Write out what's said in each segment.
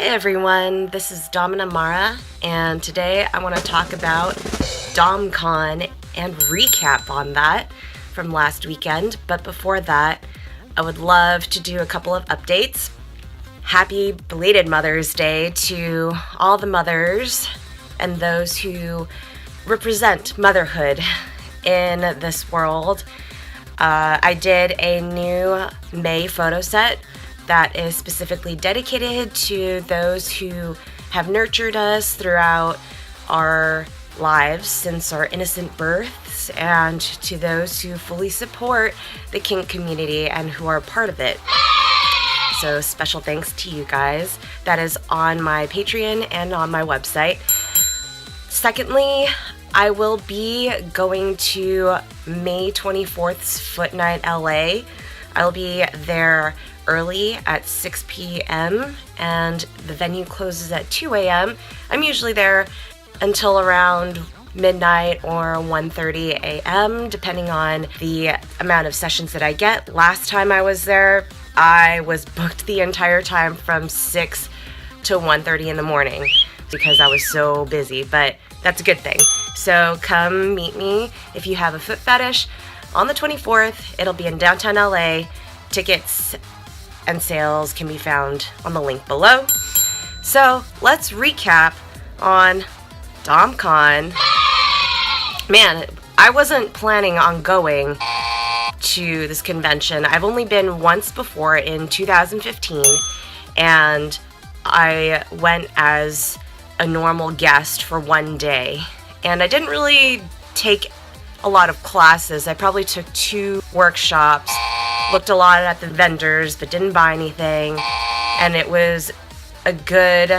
Hey everyone, this is Domina Mara, and today I want to talk about DomCon and recap on that from last weekend. But before that, I would love to do a couple of updates. Happy belated Mother's Day to all the mothers and those who represent motherhood in this world. I did a new May photo set that is specifically dedicated to those who have nurtured us throughout our lives since our innocent births, and to those who fully support the kink community and who are part of it. So special thanks to you guys. That is on my Patreon and on my website. Secondly, I will be going to May 24th's Foot Night LA. I'll be there early at 6 p.m. and the venue closes at 2 a.m. I'm usually there until around midnight or 1:30 a.m. depending on the amount of sessions that I get. Last time I was there, I was booked the entire time from 6 to 1:30 in the morning because I was so busy, but that's a good thing. So come meet me if you have a foot fetish on the 24th. It'll be in downtown LA. Tickets and sales can be found on the link below. So let's recap on DomCon. Man, I wasn't planning on going to this convention. I've only been once before in 2015, and I went as a normal guest for one day. And I didn't really take a lot of classes. I probably took 2 workshops, looked a lot at the vendors, but didn't buy anything. And it was a good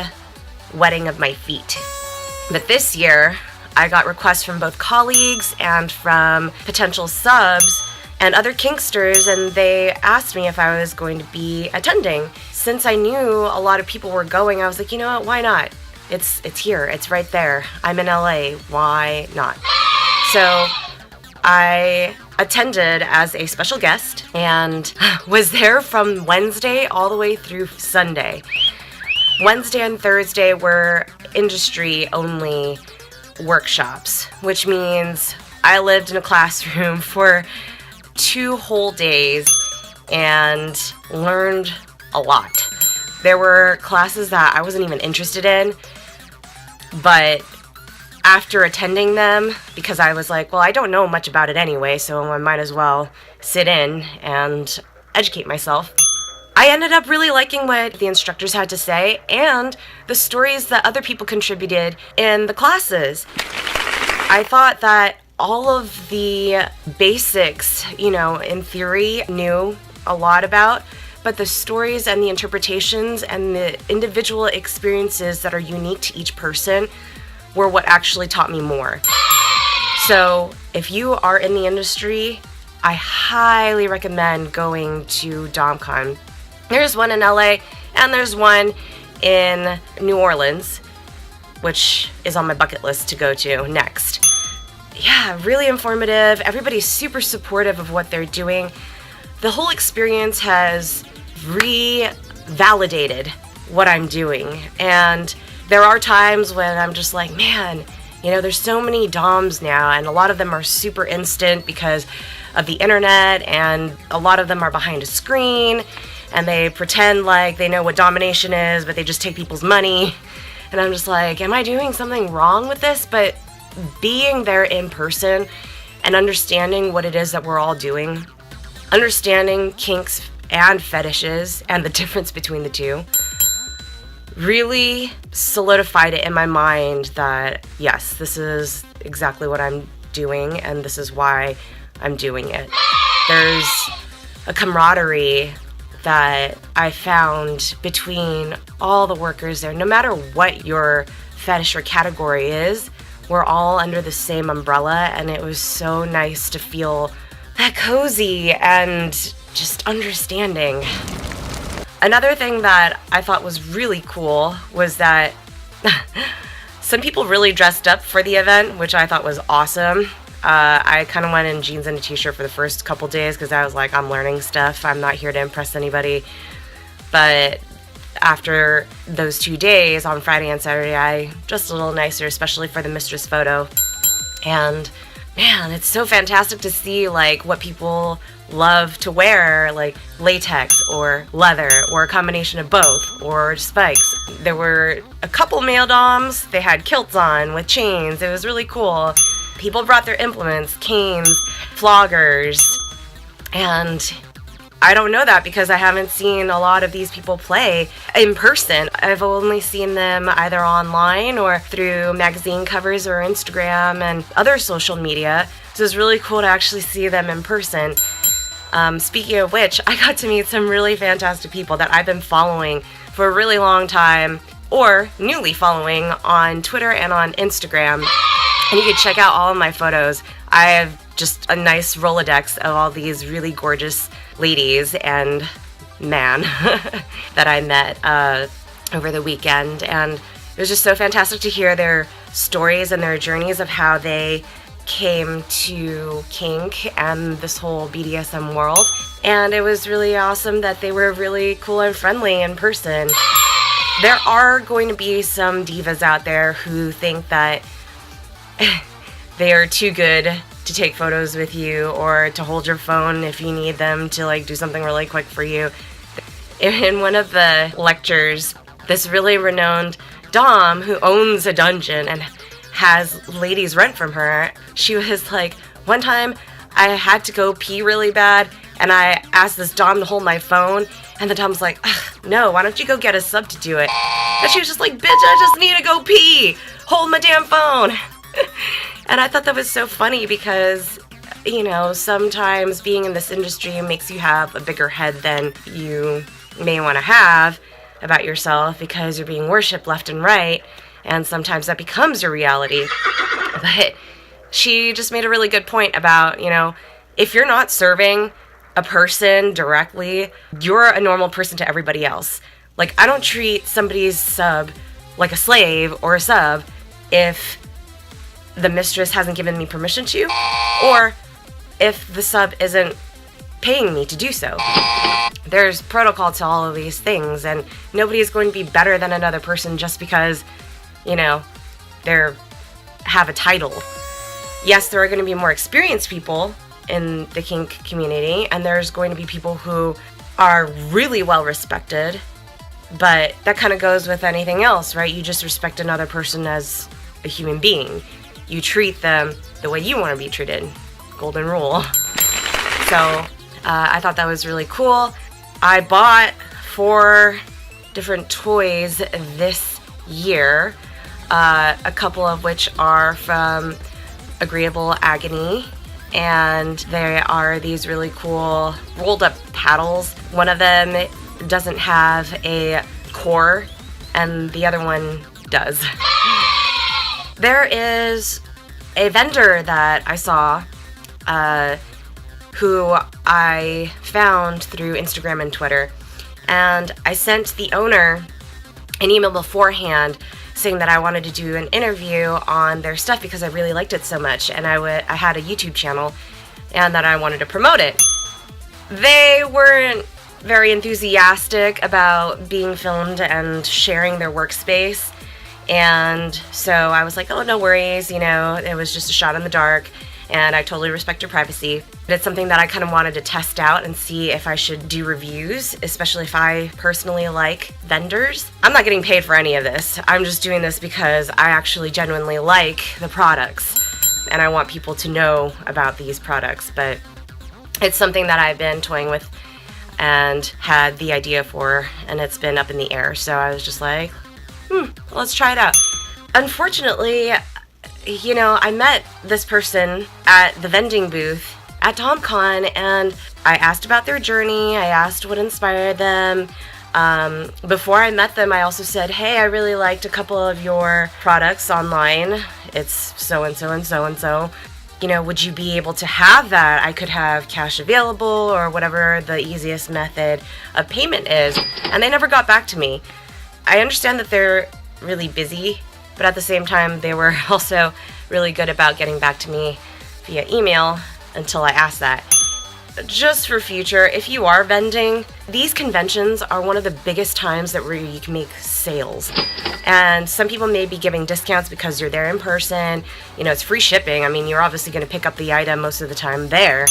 wetting of my feet. But this year, I got requests from both colleagues and from potential subs and other kinksters, and they asked me if I was going to be attending. Since I knew a lot of people were going, I was like, you know what, why not? It's here, it's right there. I'm in LA, why not? So I attended as a special guest and was there from Wednesday all the way through Sunday. Wednesday and Thursday were industry-only workshops, which means I lived in a classroom for 2 whole days and learned a lot. There were classes that I wasn't even interested in, but after attending them, because I was like, well, I don't know much about it anyway, so I might as well sit in and educate myself. I ended up really liking what the instructors had to say and the stories that other people contributed in the classes. I thought that all of the basics, in theory, knew a lot about, but the stories and the interpretations and the individual experiences that are unique to each person were what actually taught me more. So if you are in the industry, I highly recommend going to DomCon. There's one in LA and there's one in New Orleans, which is on my bucket list to go to next. Yeah, really informative. Everybody's super supportive of what they're doing. The whole experience has revalidated what I'm doing, and there are times when I'm just like, man, there's so many DOMs now, and a lot of them are super instant because of the internet, and a lot of them are behind a screen, and they pretend like they know what domination is, but they just take people's money. And I'm just like, am I doing something wrong with this? But being there in person and understanding what it is that we're all doing, understanding kinks and fetishes and the difference between the two, really solidified it in my mind that, yes, this is exactly what I'm doing and this is why I'm doing it. There's a camaraderie that I found between all the workers there. No matter what your fetish or category is, we're all under the same umbrella, and it was so nice to feel that cozy and just understanding. Another thing that I thought was really cool was that some people really dressed up for the event, which I thought was awesome. I kind of went in jeans and a t-shirt for the first couple days because I was like, I'm learning stuff. I'm not here to impress anybody. But after those 2 days on Friday and Saturday, I dressed a little nicer, especially for the mistress photo. And man, it's so fantastic to see like what people love to wear, like latex or leather or a combination of both or spikes. There were a couple male doms, they had kilts on with chains. It was really cool. People brought their implements, canes, floggers, and I don't know that because I haven't seen a lot of these people play in person. I've only seen them either online or through magazine covers or Instagram and other social media. So it's really cool to actually see them in person. Speaking of which, I got to meet some really fantastic people that I've been following for a really long time, or newly following on Twitter and on Instagram. And you can check out all of my photos. I have just a nice Rolodex of all these really gorgeous ladies and man that I met over the weekend. And it was just so fantastic to hear their stories and their journeys of how they came to kink and this whole BDSM world. And it was really awesome that they were really cool and friendly in person. There are going to be some divas out there who think that they are too good to take photos with you or to hold your phone if you need them to like do something really quick for you. In one of the lectures, this really renowned dom who owns a dungeon and has ladies rent from her, she was like, one time I had to go pee really bad and I asked this dom to hold my phone, and the dom's like, no, why don't you go get a sub to do it? And she was just like, bitch, I just need to go pee, hold my damn phone. And I thought that was so funny because, you know, sometimes being in this industry makes you have a bigger head than you may want to have about yourself because you're being worshipped left and right, and sometimes that becomes your reality. But she just made a really good point about, you know, if you're not serving a person directly, you're a normal person to everybody else. Like, I don't treat somebody's sub like a slave or a sub if the mistress hasn't given me permission to, or if the sub isn't paying me to do so. There's protocol to all of these things, and nobody is going to be better than another person just because, you know, they have a title. Yes, there are going to be more experienced people in the kink community, and there's going to be people who are really well respected, but that kind of goes with anything else, right? You just respect another person as a human being. You treat them the way you want to be treated. Golden rule. So I thought that was really cool. I bought 4 different toys this year, a couple of which are from Agreeable Agony, and they are these really cool rolled up paddles. One of them doesn't have a core, and the other one does. There is a vendor that I saw who I found through Instagram and Twitter, and I sent the owner an email beforehand saying that I wanted to do an interview on their stuff because I really liked it so much, and I had a YouTube channel and that I wanted to promote it. They weren't very enthusiastic about being filmed and sharing their workspace, and so I was like, oh, no worries, you know, it was just a shot in the dark, and I totally respect your privacy. But it's something that I kind of wanted to test out and see if I should do reviews, especially if I personally like vendors. I'm not getting paid for any of this. I'm just doing this because I actually genuinely like the products, and I want people to know about these products. But it's something that I've been toying with and had the idea for, and it's been up in the air. So I was just like, let's try it out. Unfortunately, you know, I met this person at the vending booth at DomCon, and I asked about their journey. I asked what inspired them. Before I met them, I also said, hey, I really liked a couple of your products online. It's so-and-so and so-and-so. You know, would you be able to have that? I could have cash available or whatever the easiest method of payment is. And they never got back to me. I understand that they're really busy, but at the same time, they were also really good about getting back to me via email until I asked that. just for future, if you are vending, these conventions are one of the biggest times that where you can make sales. And some people may be giving discounts because you're there in person. You know, it's free shipping. I mean, you're obviously going to pick up the item most of the time there.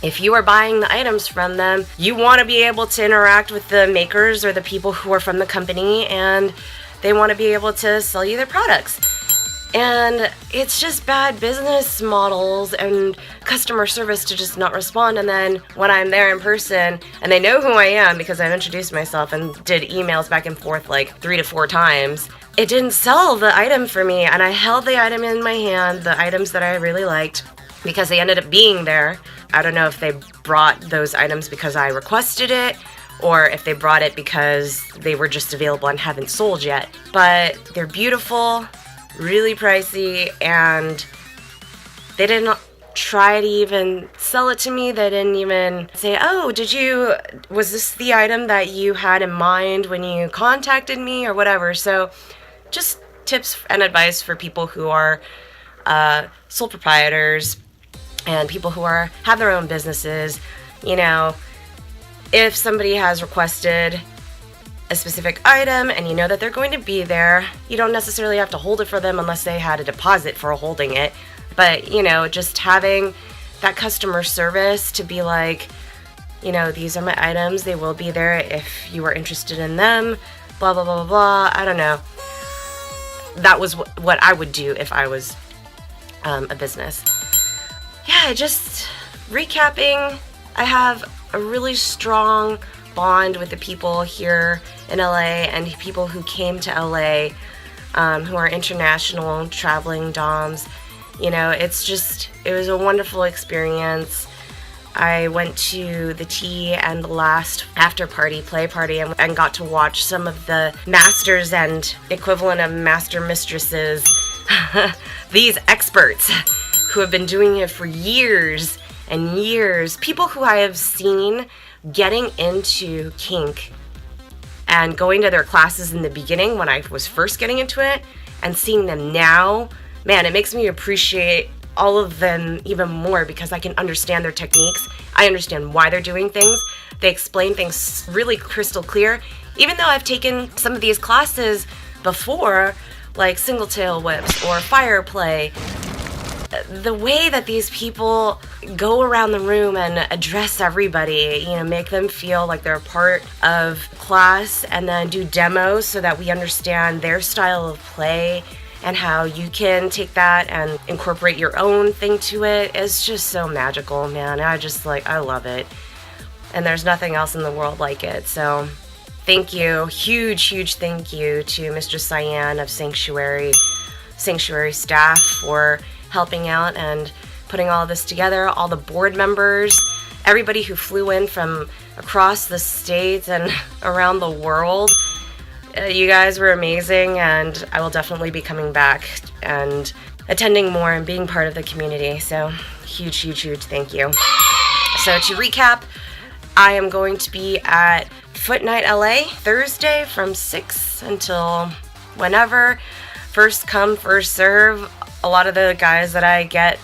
If you are buying the items from them, you want to be able to interact with the makers or the people who are from the company, and they want to be able to sell you their products. And it's just bad business models and customer service to just not respond. And then when I'm there in person and they know who I am because I've introduced myself and did emails back and forth like 3 to 4 times, it didn't sell the item for me. And I held the item in my hand, the items that I really liked, because they ended up being there. I don't know if they brought those items because I requested it, or if they brought it because they were just available and haven't sold yet. But they're beautiful, really pricey, and they didn't try to even sell it to me. They didn't even say, oh, was this the item that you had in mind when you contacted me or whatever. So just tips and advice for people who are sole proprietors and people who have their own businesses. You know, if somebody has requested a specific item and you know that they're going to be there, you don't necessarily have to hold it for them unless they had a deposit for holding it. But, you know, just having that customer service to be like, you know, these are my items, they will be there if you are interested in them, blah, blah, blah, blah, blah. I don't know. That was what I would do if I was a business. Yeah, just recapping, I have a really strong bond with the people here in LA and people who came to LA, who are international traveling DOMs. You know, it was a wonderful experience. I went to the tea and the last after party, play party, and got to watch some of the masters and equivalent of master mistresses, these experts who have been doing it for years and years, people who I have seen getting into kink and going to their classes in the beginning when I was first getting into it, and seeing them now, man, it makes me appreciate all of them even more because I can understand their techniques. I understand why they're doing things. They explain things really crystal clear. Even though I've taken some of these classes before, like single tail whips or fire play, the way that these people go around the room and address everybody, you know, make them feel like they're a part of class, and then do demos so that we understand their style of play and how you can take that and incorporate your own thing to it, is just so magical, man. I love it. And there's nothing else in the world like it. So thank you. Huge thank you to Mr. Cyan of Sanctuary staff for helping out and putting all this together, all the board members, everybody who flew in from across the states and around the world. You guys were amazing, and I will definitely be coming back and attending more and being part of the community. So huge thank you. So to recap, I am going to be at Foot Night LA Thursday from 6 until whenever. First come, first serve. A lot of the guys that I get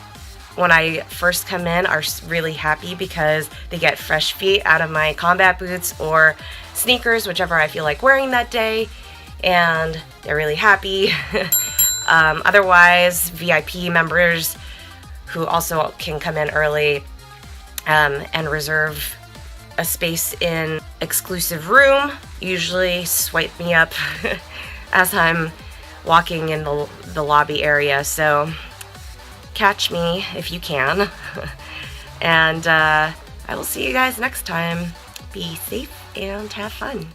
when I first come in are really happy because they get fresh feet out of my combat boots or sneakers, whichever I feel like wearing that day, and they're really happy. Otherwise, VIP members who also can come in early and reserve a space in exclusive room usually swipe me up as I'm walking in the lobby area, so catch me if you can. And I will see you guys next time. Be safe and have fun.